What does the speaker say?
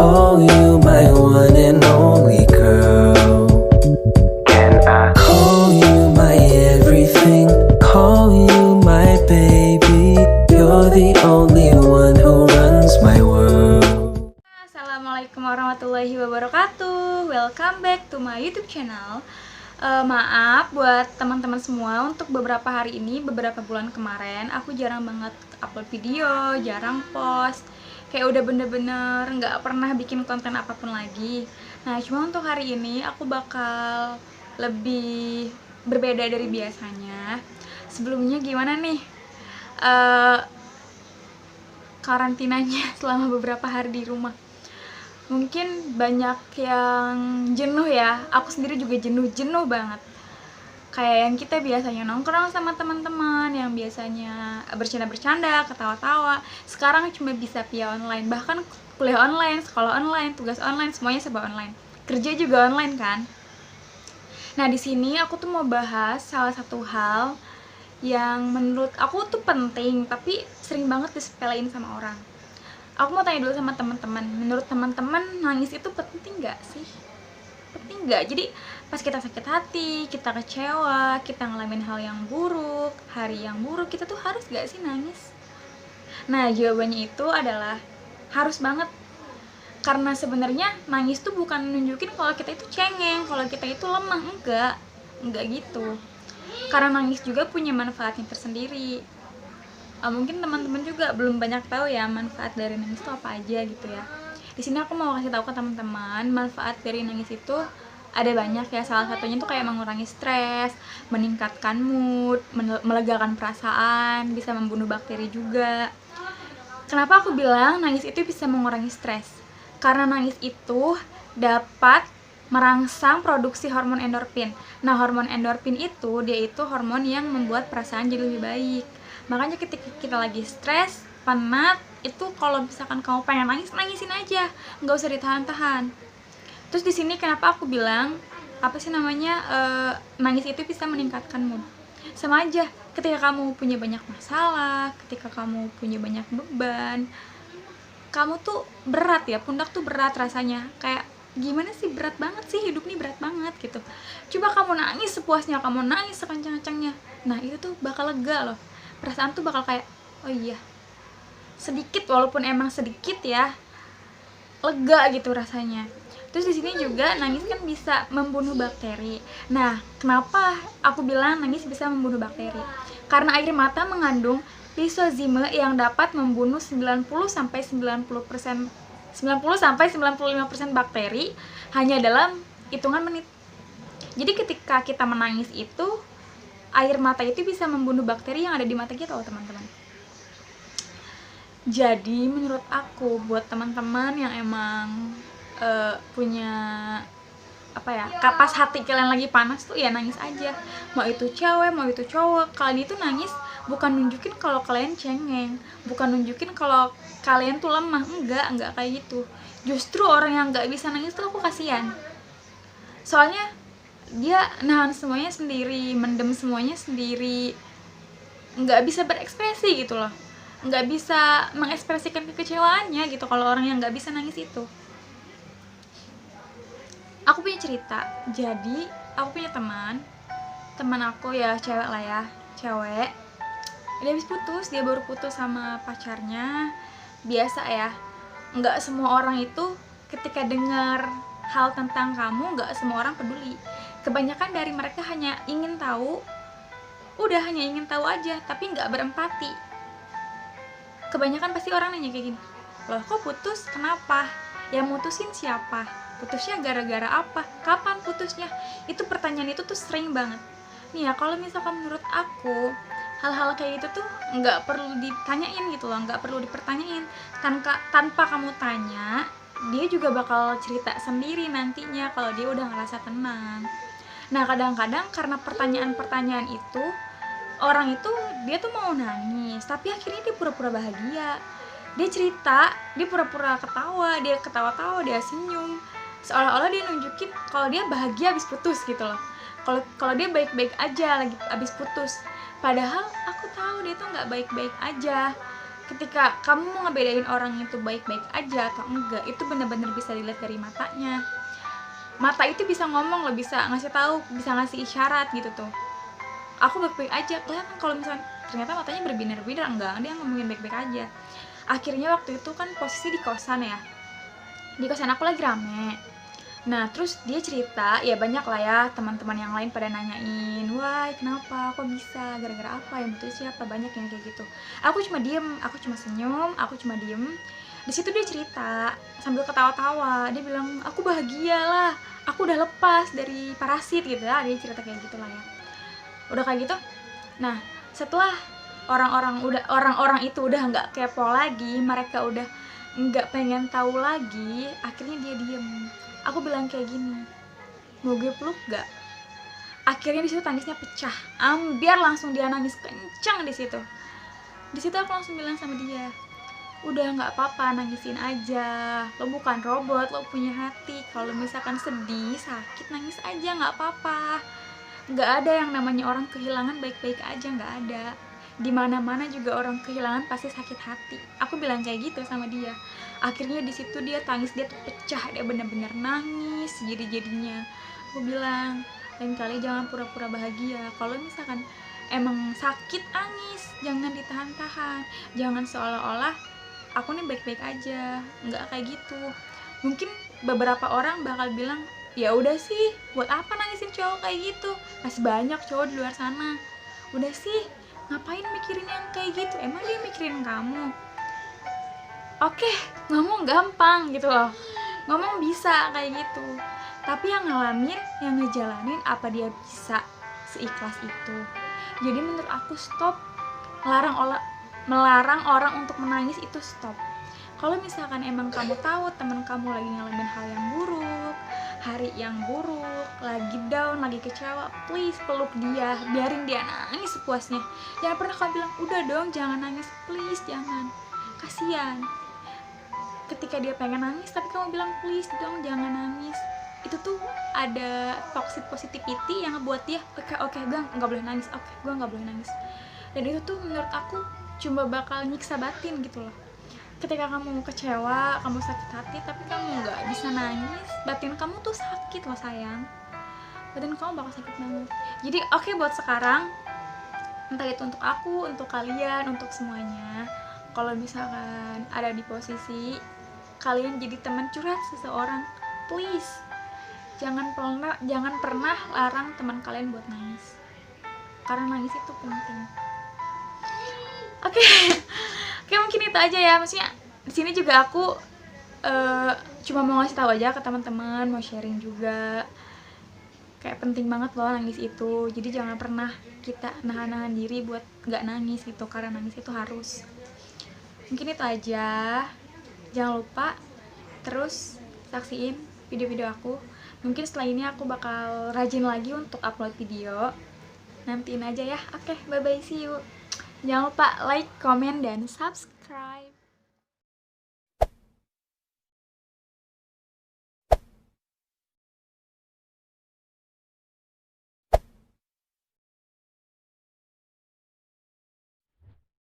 call you my one and only girl? Can I call you my everything? Call you my baby? You're the only one who runs my world. Assalamualaikum warahmatullahi wabarakatuh. Welcome back to my YouTube channel. Maaf buat teman-teman semua, untuk beberapa hari ini, beberapa bulan kemarin aku jarang banget upload video, jarang post, kayak udah bener-bener nggak pernah bikin konten apapun lagi. Nah, cuma untuk hari ini aku bakal lebih berbeda dari biasanya. Sebelumnya gimana nih karantinanya selama beberapa hari di rumah? Mungkin banyak yang jenuh ya, aku sendiri juga jenuh banget. Kayak yang kita biasanya nongkrong sama teman-teman, yang biasanya bercanda-bercanda, ketawa-tawa, sekarang cuma bisa via online. Bahkan kuliah online, sekolah online, tugas online, semuanya serba online. Kerja juga online kan. Nah, di sini aku tuh mau bahas salah satu hal yang menurut aku tuh penting, tapi sering banget disepelein sama orang. Aku mau tanya dulu sama teman-teman, menurut teman-teman nangis itu penting nggak sih? Penting nggak? Jadi pas kita sakit hati, kita kecewa, kita ngalamin hal yang buruk, hari yang buruk, kita tuh harus nggak sih nangis? Nah, jawabannya itu adalah harus banget. Karena sebenarnya nangis tuh bukan nunjukin kalau kita itu cengeng, kalau kita itu lemah, enggak gitu. Karena nangis juga punya manfaatnya tersendiri. Mungkin teman-teman juga belum banyak tahu ya manfaat dari nangis itu apa aja gitu ya. Di sini aku mau kasih tahu ke teman-teman, manfaat dari nangis itu ada banyak ya. Salah satunya itu kayak mengurangi stres, meningkatkan mood, melegakan perasaan, bisa membunuh bakteri juga. Kenapa aku bilang nangis itu bisa mengurangi stres? Karena nangis itu dapat merangsang produksi hormon endorfin. Nah, hormon endorfin itu dia itu hormon yang membuat perasaan jadi lebih baik. Makanya ketika kita lagi stres, penat, itu kalau misalkan kamu pengen nangis, nangisin aja, nggak usah ditahan-tahan. Terus di sini kenapa aku bilang nangis itu bisa meningkatkan mood? Sama aja, ketika kamu punya banyak masalah, ketika kamu punya banyak beban, kamu tuh berat ya, pundak tuh berat rasanya, kayak gimana sih, berat banget sih, hidup nih berat banget gitu. Coba kamu nangis sepuasnya, kamu nangis sekencang-kencangnya, nah itu tuh bakal lega loh. Perasaan tuh bakal kayak, oh iya, sedikit, walaupun emang sedikit ya, lega gitu rasanya. Terus di sini juga nangis kan bisa membunuh bakteri. Nah, kenapa aku bilang nangis bisa membunuh bakteri? Karena air mata mengandung lisozime yang dapat membunuh 90-95% bakteri hanya dalam hitungan menit. Jadi ketika kita menangis itu, air mata itu bisa membunuh bakteri yang ada di mata kita loh, teman-teman. Jadi menurut aku, buat teman-teman yang emang punya kapas hati kalian lagi panas tuh, ya nangis aja. Mau itu cewek, mau itu cowok, kalian itu nangis bukan nunjukin kalau kalian cengeng, bukan nunjukin kalau kalian tuh lemah, enggak kayak gitu. Justru orang yang nggak bisa nangis tuh aku kasihan. Soalnya dia nahan semuanya sendiri, mendem semuanya sendiri, nggak bisa berekspresi gitu loh, nggak bisa mengekspresikan kekecewaannya gitu. Kalau orang yang nggak bisa nangis itu, aku punya cerita. Jadi aku punya teman aku ya, cewek lah ya, cewek. Dia habis putus, dia baru putus sama pacarnya. Biasa ya, nggak semua orang itu ketika dengar hal tentang kamu, nggak semua orang peduli. Kebanyakan dari mereka hanya ingin tahu, hanya ingin tahu aja, tapi nggak berempati. Kebanyakan pasti orang nanya kayak gini, loh kok putus, kenapa? Yang mutusin siapa? Putusnya gara-gara apa? Kapan putusnya? Itu pertanyaan itu tuh sering banget. Nih ya, kalau misalkan menurut aku, hal-hal kayak gitu tuh nggak perlu ditanyain gitu loh, nggak perlu dipertanyain. Tanpa kamu tanya, dia juga bakal cerita sendiri nantinya kalau dia udah ngerasa tenang. Nah, kadang-kadang karena pertanyaan-pertanyaan itu, orang itu dia tuh mau nangis, tapi akhirnya dia pura-pura bahagia. Dia cerita, dia pura-pura ketawa, dia ketawa-tawa, dia senyum, seolah-olah dia nunjukin kalau dia bahagia habis putus gitu loh. Kalau dia baik-baik aja lagi habis putus. Padahal aku tahu dia tuh nggak baik-baik aja. ketika kamu mau ngebedain orang itu baik-baik aja atau enggak, itu benar-benar bisa dilihat dari matanya. Mata itu bisa ngomong loh, bisa ngasih tahu, bisa ngasih isyarat gitu tuh. Aku baik-baik aja, kelihatan kalau misalnya ternyata matanya berbinar-binar, enggak, dia ngomongin baik-baik aja. Akhirnya waktu itu kan posisi di kosan ya, di kosan aku lagi rame. Nah terus dia cerita, ya banyak lah ya teman-teman yang lain pada nanyain, wah kenapa, kok bisa, gara-gara apa, yang butuh siapa, banyak yang kayak gitu. Aku cuma diem, aku cuma senyum, aku cuma diem. Di situ dia cerita sambil ketawa-tawa, dia bilang aku bahagia lah, aku udah lepas dari parasit gitu ya, dia cerita kayak gitulah ya. Udah kayak gitu, nah setelah orang-orang itu udah nggak kepo lagi, mereka udah nggak pengen tahu lagi, akhirnya dia diem. Aku bilang kayak gini, mau gue peluk gak? Akhirnya di situ tangisnya pecah, ambiar langsung dia nangis kencang di situ. Di situ aku langsung bilang sama dia, udah nggak apa-apa, nangisin aja. Lo bukan robot, lo punya hati. Kalau misalkan sedih, sakit, nangis aja, nggak apa-apa. Nggak ada yang namanya orang kehilangan baik-baik aja, nggak ada. Dimana-mana juga orang kehilangan pasti sakit hati. Aku bilang kayak gitu sama dia. Akhirnya di situ dia tangis, dia tuh pecah, dia benar-benar nangis jadi-jadinya. Aku bilang, lain kali jangan pura-pura bahagia. Kalau misalkan emang sakit, nangis, jangan ditahan-tahan. Jangan seolah-olah aku nih baik-baik aja, nggak kayak gitu. Mungkin beberapa orang bakal bilang, ya udah sih, buat apa nangisin cowok kayak gitu, masih banyak cowok di luar sana. Udah sih, ngapain mikirin yang kayak gitu, emang dia mikirin kamu? Oke, ngomong gampang gitu loh, ngomong bisa kayak gitu, tapi yang ngalamin, yang ngejalanin, apa dia bisa seikhlas itu? Jadi menurut aku stop, melarang orang untuk menangis itu stop. Kalau misalkan emang kamu tahu teman kamu lagi ngalamin hal yang buruk, hari yang buruk, lagi down, lagi kecewa, please peluk dia, biarin dia nangis sepuasnya. Jangan pernah kamu bilang, udah dong jangan nangis, please jangan, kasihan. Ketika dia pengen nangis tapi kamu bilang please dong jangan nangis, itu tuh ada toxic positivity yang ngebuat dia oke, gue nggak boleh nangis, gue nggak boleh nangis. Dan itu tuh menurut aku cuma bakal nyiksa batin gitu loh. Ketika kamu kecewa, kamu sakit hati tapi kamu nggak bisa nangis, batin kamu tuh sakit loh sayang, batin kamu bakal sakit banget. Jadi oke, buat sekarang, entah itu untuk aku, untuk kalian, untuk semuanya, kalau misalkan ada di posisi kalian jadi teman curhat seseorang, please jangan pernah larang teman kalian buat nangis, karena nangis itu penting. Oke, mungkin itu aja ya. Maksudnya di sini juga aku cuma mau ngasih tahu aja ke teman-teman, mau sharing juga, kayak penting banget loh nangis itu. Jadi jangan pernah kita nahan diri buat nggak nangis gitu, karena nangis itu harus. Mungkin itu aja. Jangan lupa terus saksiin video-video aku. Mungkin setelah ini aku bakal rajin lagi untuk upload video. Nantiin aja ya. Oke, bye-bye, see you. Jangan lupa like, comment, dan subscribe.